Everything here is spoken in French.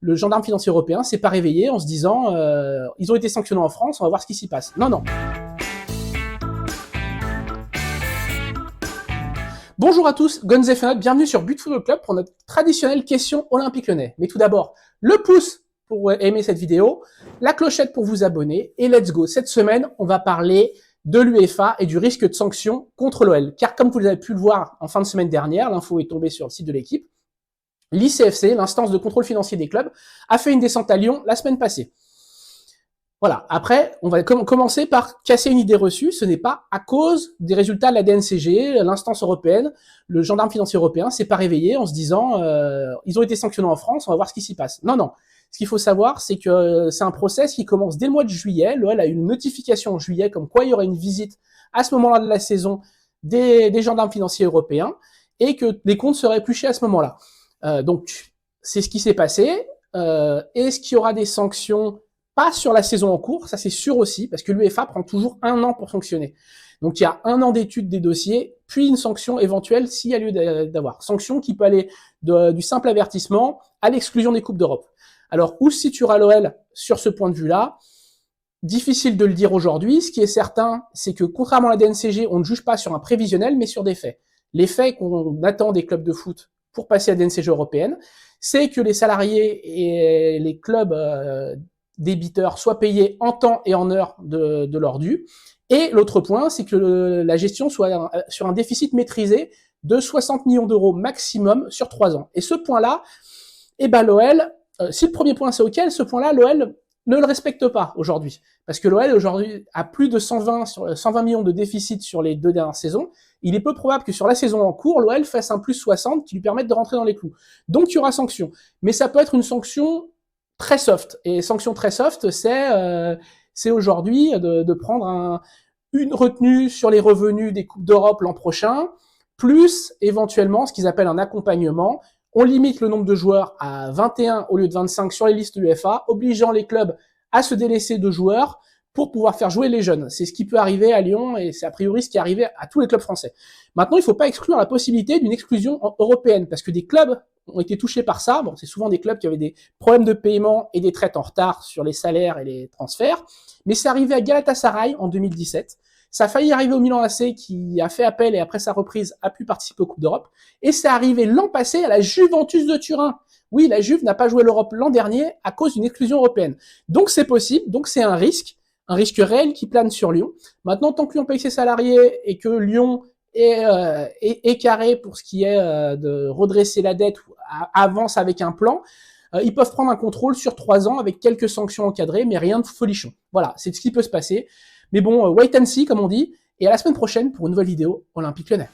le gendarme financier européen s'est pas réveillé en se disant ils ont été sanctionnés en France, on va voir ce qui s'y passe. Non, non. Bonjour à tous, Guns et Fenot, bienvenue sur But Football Club pour notre traditionnelle question Olympique Lyonnais. Mais tout d'abord, le pouce pour aimer cette vidéo, la clochette pour vous abonner, et let's go. Cette semaine, on va parler de l'UEFA et du risque de sanction contre l'OL. Car comme vous avez pu le voir en fin de semaine dernière, l'info est tombée sur le site de l'équipe, l'ICFC, l'instance de contrôle financier des clubs, a fait une descente à Lyon la semaine passée. Voilà, après, on va commencer par casser une idée reçue. Ce n'est pas à cause des résultats de la DNCG, l'instance européenne, le gendarme financier européen s'est pas réveillé en se disant ils ont été sanctionnés en France, on va voir ce qui s'y passe. Non, non. Ce qu'il faut savoir, c'est que c'est un process qui commence dès le mois de juillet. L'OL a eu une notification en juillet comme quoi il y aurait une visite à ce moment-là de la saison des gendarmes financiers européens et que les comptes seraient épluchés à ce moment-là. Donc, c'est ce qui s'est passé. Est-ce qu'il y aura des sanctions? Pas sur la saison en cours, ça c'est sûr aussi, parce que l'UEFA prend toujours 1 an pour fonctionner. Donc il y a 1 an d'étude des dossiers, puis une sanction éventuelle s'il y a lieu d'avoir. Sanction qui peut aller du simple avertissement à l'exclusion des Coupes d'Europe. Alors où se situera l'OL sur ce point de vue-là? Difficile de le dire aujourd'hui. Ce qui est certain, c'est que contrairement à la DNCG, on ne juge pas sur un prévisionnel, mais sur des faits. Les faits qu'on attend des clubs de foot pour passer à la DNCG européenne, c'est que les salariés et les clubs débiteurs soient payés en temps et en heure de leur dû. Et l'autre point, c'est que la gestion soit sur un déficit maîtrisé de 60 millions d'euros maximum sur 3 ans. Et ce point-là, l'OL, si le premier point c'est OK, ce point-là, l'OL ne le respecte pas aujourd'hui. Parce que l'OL aujourd'hui a plus de 120 millions de déficit sur les 2 dernières saisons. Il est peu probable que sur la saison en cours, l'OL fasse un plus 60 qui lui permette de rentrer dans les clous. Donc il y aura sanction. Mais ça peut être une sanction très soft. Et sanction très soft, c'est aujourd'hui de prendre une retenue sur les revenus des Coupes d'Europe l'an prochain, plus éventuellement ce qu'ils appellent un accompagnement. On limite le nombre de joueurs à 21 au lieu de 25 sur les listes de l'UEFA, obligeant les clubs à se délaisser de joueurs pour pouvoir faire jouer les jeunes. C'est ce qui peut arriver à Lyon et c'est a priori ce qui est arrivé à tous les clubs français. Maintenant, il ne faut pas exclure la possibilité d'une exclusion européenne parce que des clubs ont été touchés par ça. Bon, c'est souvent des clubs qui avaient des problèmes de paiement et des traites en retard sur les salaires et les transferts. Mais c'est arrivé à Galatasaray en 2017. Ça a failli arriver au Milan AC qui a fait appel et après sa reprise a pu participer aux Coupes d'Europe. Et c'est arrivé l'an passé à la Juventus de Turin. Oui, la Juve n'a pas joué l'Europe l'an dernier à cause d'une exclusion européenne. Donc c'est possible, donc c'est un risque réel qui plane sur Lyon. Maintenant, tant que Lyon paye ses salariés et que Lyon est carré pour ce qui est de redresser la dette, avance avec un plan, ils peuvent prendre un contrôle sur 3 ans avec quelques sanctions encadrées, mais rien de folichon. Voilà, c'est ce qui peut se passer. Mais bon, wait and see, comme on dit, et à la semaine prochaine pour une nouvelle vidéo Olympique Lyonnais.